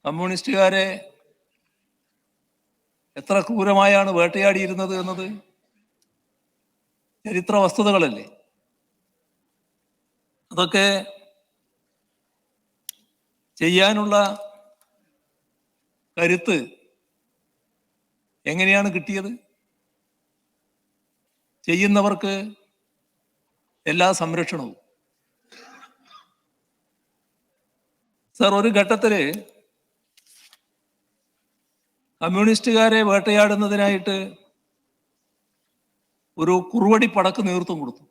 കമ്മ്യൂണിസ്റ്റുകാരെ എത്ര ക്രൂരമായാണ് വേട്ടയാടിയിരുന്നത് എന്നത് ചരിത്ര വസ്തുതകളല്ലേ. അതൊക്കെ ചെയ്യാനുള്ള കരുത്ത് എങ്ങനെയാണ് കിട്ടിയത്? ചെയ്യുന്നവർക്ക് എല്ലാ സംരക്ഷണവും. സർ, ഒരു ഘട്ടത്തില് കമ്മ്യൂണിസ്റ്റുകാരെ വേട്ടയാടുന്നതിനായിട്ട് ഒരു കുറുവടിപ്പടക്ക് നേതൃത്വം കൊടുത്തു.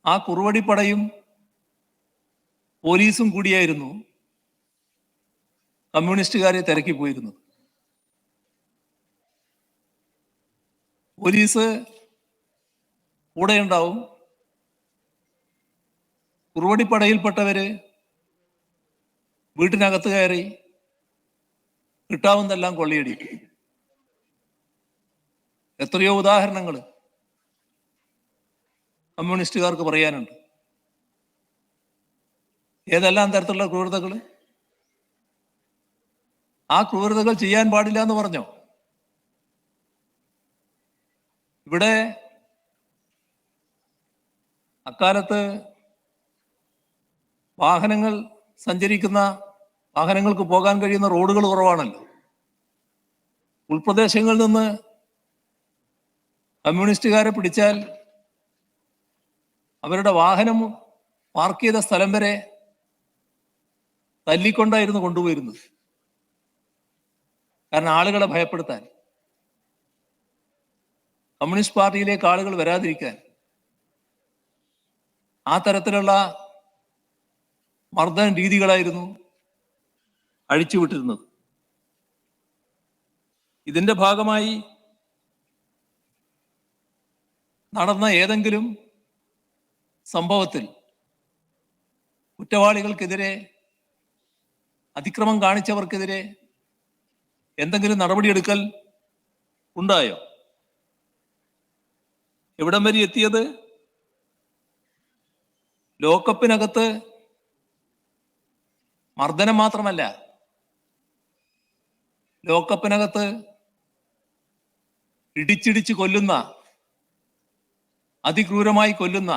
ആ കുറുവടിപ്പടയും പോലീസും കൂടിയായിരുന്നു കമ്മ്യൂണിസ്റ്റുകാരെ തിരക്കി പോയിരുന്നത്. പോലീസ് കൂടെ ഉണ്ടാവും. കുറുവടിപ്പടയിൽപ്പെട്ടവര് വീട്ടിനകത്ത് കയറി കിട്ടാവുന്നതെല്ലാം കൊള്ളയടിക്കും. എത്രയോ ഉദാഹരണങ്ങൾ കമ്മ്യൂണിസ്റ്റുകാർക്ക് പറയാനുണ്ട്. ഏതെല്ലാം തരത്തിലുള്ള ക്രൂരതകൾ? ആ ക്രൂരതകൾ ചെയ്യാൻ പാടില്ല എന്ന് പറഞ്ഞോ? ഇവിടെ അക്കാലത്ത് വാഹനങ്ങൾക്ക് പോകാൻ കഴിയുന്ന റോഡുകൾ കുറവാണല്ലോ. ഉൾപ്രദേശങ്ങളിൽ നിന്ന് കമ്മ്യൂണിസ്റ്റുകാരെ പിടിച്ചാൽ അവരുടെ വാഹനം പാർക്ക് ചെയ്ത സ്ഥലം വരെ തല്ലിക്കൊണ്ടായിരുന്നു കൊണ്ടുപോയിരുന്നത്. കാരണം ആളുകളെ ഭയപ്പെടുത്താൻ, കമ്മ്യൂണിസ്റ്റ് പാർട്ടിയിലേക്ക് ആളുകൾ വരാതിരിക്കാൻ ആ തരത്തിലുള്ള മർദ്ദന രീതികളായിരുന്നു അഴിച്ചുവിട്ടിരുന്നത്. ഇതിന്റെ ഭാഗമായി നടന്ന ഏതെങ്കിലും സംഭവത്തിൽ കുറ്റവാളികൾക്കെതിരെ, അതിക്രമം കാണിച്ചവർക്കെതിരെ എന്തെങ്കിലും നടപടിയെടുക്കൽ ഉണ്ടായോ? എവിടം വരെ എത്തിയത്? ലോക്കപ്പിനകത്ത് മർദ്ദനം മാത്രമല്ല, ലോക്കപ്പിനകത്ത് ഇടിച്ചിടിച്ച് കൊല്ലുന്ന, അതിക്രൂരമായി കൊല്ലുന്ന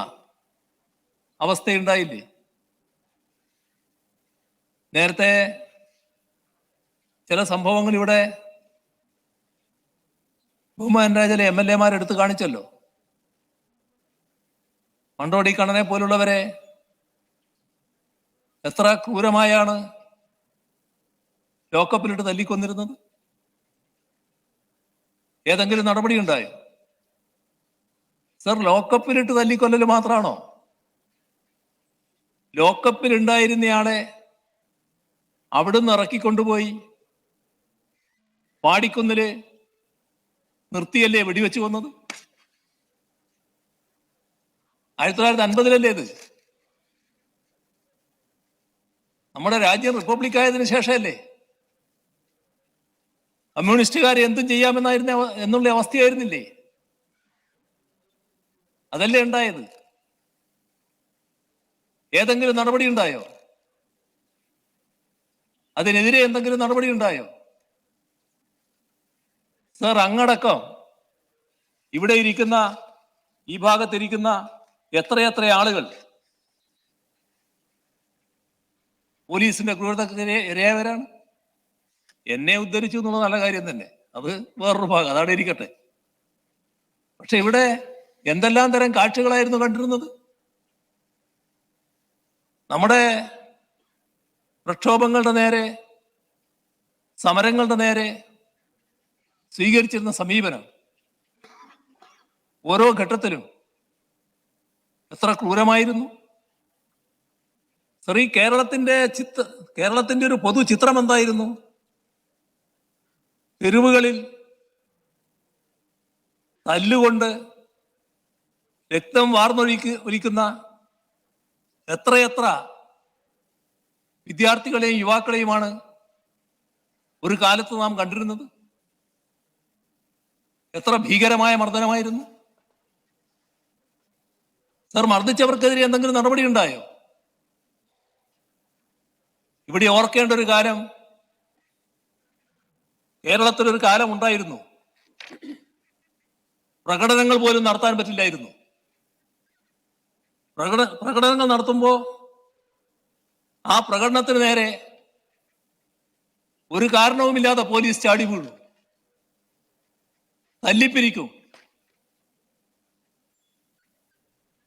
അവസ്ഥയുണ്ടായില്ലേ? നേരത്തെ ചില സംഭവങ്ങൾ ഇവിടെ ബഹുമാനരായ ചില MLA എടുത്തു കാണിച്ചല്ലോ. മണ്ടോടി കണ്ണനെ പോലുള്ളവരെ എത്ര ക്രൂരമായാണ് ലോക്കപ്പിലിട്ട് തല്ലിക്കൊന്നിരുന്നത്. ഏതെങ്കിലും നടപടി ഉണ്ടായോ? സർ, ലോക്കപ്പിലിട്ട് തല്ലിക്കൊല്ലല് മാത്രമാണോ? ലോക്കപ്പിൽ ഉണ്ടായിരുന്നയാളെ അവിടുന്ന് ഇറക്കിക്കൊണ്ടുപോയി പാടിക്കുന്നില് നിർത്തിയല്ലേ വെടിവെച്ച് കൊന്നത്? 1950-ലല്ലേ ഇത്? നമ്മുടെ രാജ്യം റിപ്പബ്ലിക്കായതിനു ശേഷമല്ലേ? കമ്മ്യൂണിസ്റ്റുകാരെ എന്തും എന്നുള്ള അവസ്ഥയായിരുന്നില്ലേ? അതല്ലേ ഉണ്ടായത്? ഏതെങ്കിലും നടപടി ഉണ്ടായോ? അതിനെതിരെ എന്തെങ്കിലും നടപടി ഉണ്ടായോ? സർ, അങ്ങടക്കം ഇവിടെ ഇരിക്കുന്ന, ഈ ഭാഗത്തിരിക്കുന്ന എത്രയെത്ര ആളുകൾ പോലീസിന്റെ ക്രൂരതയ്ക്ക് ഇരയായവരാണ്. എന്നെ ഉദ്ധരിച്ചു എന്നുള്ള നല്ല കാര്യം തന്നെ, അത് വേറൊരു ഭാഗം, അതവിടെ ഇരിക്കട്ടെ. പക്ഷെ ഇവിടെ എന്തെല്ലാം തരം കാഴ്ചകളായിരുന്നു കണ്ടിരുന്നത്? നമ്മുടെ പ്രക്ഷോഭങ്ങളുടെ നേരെ, സമരങ്ങളുടെ നേരെ സ്വീകരിച്ചിരുന്ന സമീപനം ഓരോ ഘട്ടത്തിലും എത്ര ക്രൂരമായിരുന്നു. സർ, ഈ കേരളത്തിന്റെ ഒരു പൊതു ചിത്രം എന്തായിരുന്നു? തെരുവുകളിൽ തല്ലുകൊണ്ട് രക്തം ഒലിക്കുന്ന എത്രയെത്ര വിദ്യാർത്ഥികളെയും യുവാക്കളെയുമാണ് ഒരു കാലത്ത് നാം കണ്ടിരുന്നത്. എത്ര ഭീകരമായ മർദ്ദനമായിരുന്നു. സർ, മർദ്ദിച്ചവർക്കെതിരെ എന്തെങ്കിലും നടപടി ഉണ്ടായോ? ഇവിടെ ഓർക്കേണ്ട ഒരു കാലം, കേരളത്തിലൊരു കാലം ഉണ്ടായിരുന്നു, പ്രകടനങ്ങൾ പോലും നടത്താൻ പറ്റില്ലായിരുന്നു. പ്രകടനങ്ങൾ നടത്തുമ്പോൾ ആ പ്രകടനത്തിന് നേരെ ഒരു കാരണവുമില്ലാതെ പോലീസ് ചാടി വീഴും, തല്ലിപ്പിരിക്കും.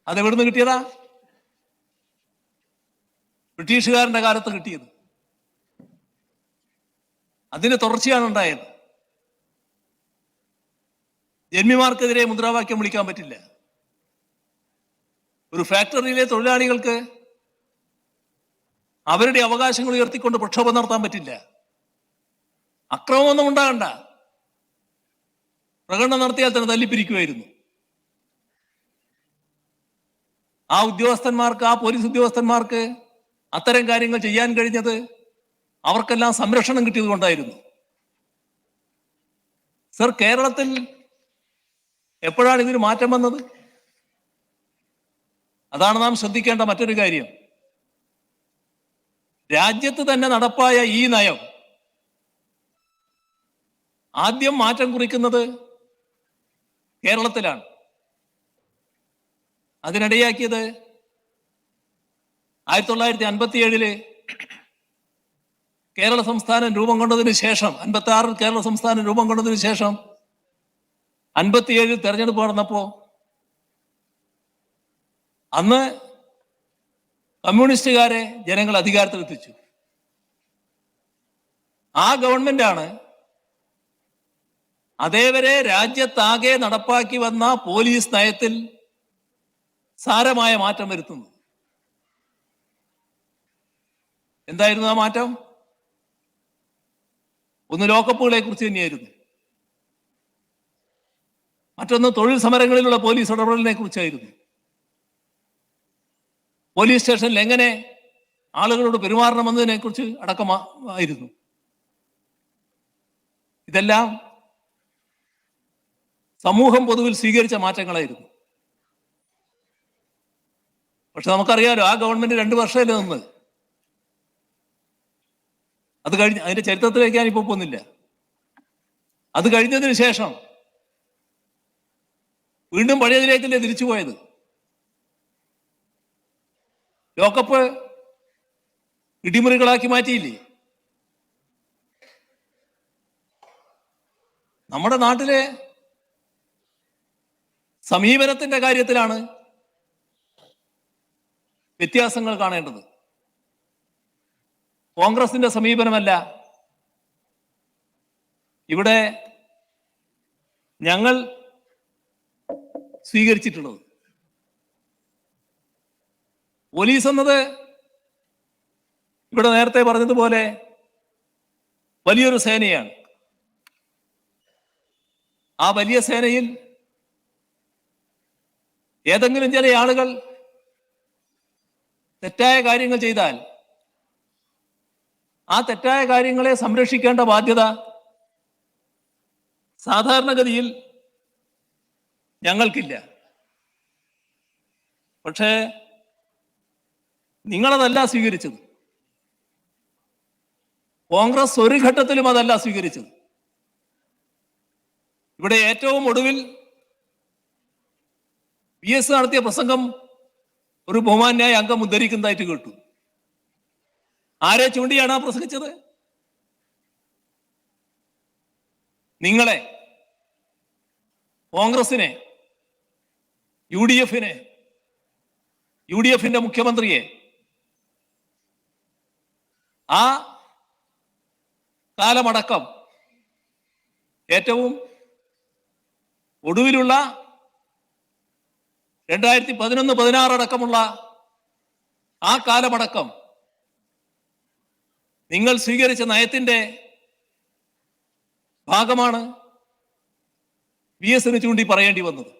അതെവിടുന്ന് കിട്ടിയതാ? ബ്രിട്ടീഷുകാരന്റെ കാലത്ത് കിട്ടിയത്. അതിന് തുടർച്ചയാണ് ഉണ്ടായത്. ജന്മിമാർക്കെതിരെ മുദ്രാവാക്യം വിളിക്കാൻ പറ്റില്ല. ഒരു ഫാക്ടറിയിലെ തൊഴിലാളികൾക്ക് അവരുടെ അവകാശങ്ങൾ ഉയർത്തിക്കൊണ്ട് പ്രക്ഷോഭം നടത്താൻ പറ്റില്ല. അക്രമമൊന്നും ഉണ്ടാകണ്ട, പ്രകടനം നടത്തിയാൽ തന്നെ തല്ലിപ്പിരിക്കുമായിരുന്നു. ആ ഉദ്യോഗസ്ഥന്മാർക്ക്, ആ പോലീസ് ഉദ്യോഗസ്ഥന്മാർക്ക് അത്തരം കാര്യങ്ങൾ ചെയ്യാൻ കഴിഞ്ഞത് അവർക്കെല്ലാം സംരക്ഷണം കിട്ടിയത് കൊണ്ടായിരുന്നു. സർ, കേരളത്തിൽ എപ്പോഴാണ് ഇതിന് മാറ്റം വന്നത്? അതാണ് നാം ശ്രദ്ധിക്കേണ്ട മറ്റൊരു കാര്യം. രാജ്യത്ത് തന്നെ നടപ്പായ ഈ നയം ആദ്യം മാറ്റം കുറിക്കുന്നത് കേരളത്തിലാണ്. അതിനിടയാക്കിയത് 1957 കേരള സംസ്ഥാനം രൂപം കൊണ്ടതിന് ശേഷം, 56 കേരള സംസ്ഥാനം രൂപം കൊണ്ടതിന് ശേഷം 57 തെരഞ്ഞെടുപ്പ് നടന്നപ്പോ അന്ന് കമ്മ്യൂണിസ്റ്റുകാരെ ജനങ്ങൾ അധികാരത്തിലെത്തിച്ചു. ആ ഗവൺമെന്റാണ് അതേവരെ രാജ്യത്താകെ നടപ്പാക്കി വന്ന പോലീസ് നയത്തിൽ സാരമായ മാറ്റം വരുത്തുന്നത്. എന്തായിരുന്നു ആ മാറ്റം? ഒന്ന് ലോക്കപ്പുകളെ കുറിച്ച് തന്നെയായിരുന്നു, മറ്റൊന്ന് തൊഴിൽ സമരങ്ങളിലുള്ള പോലീസ് ഇടപെടലിനെ കുറിച്ചായിരുന്നു, പോലീസ് സ്റ്റേഷനിൽ എങ്ങനെ ആളുകളോട് പെരുമാറണമെന്നതിനെ കുറിച്ച് അടക്കമായിരുന്നു. ഇതെല്ലാം സമൂഹം പൊതുവിൽ സ്വീകരിച്ച മാറ്റങ്ങളായിരുന്നു. പക്ഷെ നമുക്കറിയാലോ, ആ ഗവൺമെന്റ് 2 വർഷമല്ലേ നിന്ന്. അത് കഴിഞ്ഞ് അതിന്റെ ചരിത്രത്തിലേക്ക് ഞാനിപ്പോൾ പോകുന്നില്ല. അത് കഴിഞ്ഞതിന് ശേഷം വീണ്ടും പഴയതിലേക്കല്ലേ തിരിച്ചുപോയത്. ലോക്കപ്പ് ഇടിമുറികളാക്കി മാറ്റിയില്ലേ? നമ്മുടെ നാട്ടിലെ സമീപനത്തിന്റെ കാര്യത്തിലാണ് വ്യത്യാസങ്ങൾ കാണേണ്ടത്. കോൺഗ്രസിന്റെ സമീപനമല്ല ഇവിടെ ഞങ്ങൾ സ്വീകരിച്ചിട്ടുള്ളത്. പോലീസ് എന്നത് ഇവിടെ നേരത്തെ പറഞ്ഞതുപോലെ വലിയൊരു സേനയാണ്. ആ വലിയ സേനയിൽ ഏതെങ്കിലും ചില ആളുകൾ തെറ്റായ കാര്യങ്ങൾ ചെയ്താൽ ആ തെറ്റായ കാര്യങ്ങളെ സംരക്ഷിക്കേണ്ട ബാധ്യത സാധാരണഗതിയിൽ ഞങ്ങൾക്കില്ല. പക്ഷേ നിങ്ങളതല്ല സ്വീകരിച്ചത്. കോൺഗ്രസ് ഒരു ഘട്ടത്തിലും അതല്ല സ്വീകരിച്ചത്. ഇവിടെ ഏറ്റവും ഒടുവിൽ PS നടത്തിയ പ്രസംഗം ഒരു ബഹുമാന്യായ അംഗം ഉദ്ധരിക്കുന്നതായിട്ട് കേട്ടു. ആരെ ചൂണ്ടിയാണ് ആ പ്രസംഗിച്ചത്? നിങ്ങളെ, കോൺഗ്രസിനെ, UDF-ന്റെ മുഖ്യമന്ത്രിയെ. ആ കാലമടക്കം ഏറ്റവും ഒടുവിലുള്ള 2011-16 അടക്കമുള്ള ആ കാലമടക്കം നിങ്ങൾ സ്വീകരിച്ച നയത്തിന്റെ ഭാഗമാണ് PS-ന് ചൂണ്ടി പറയേണ്ടി വന്നത്.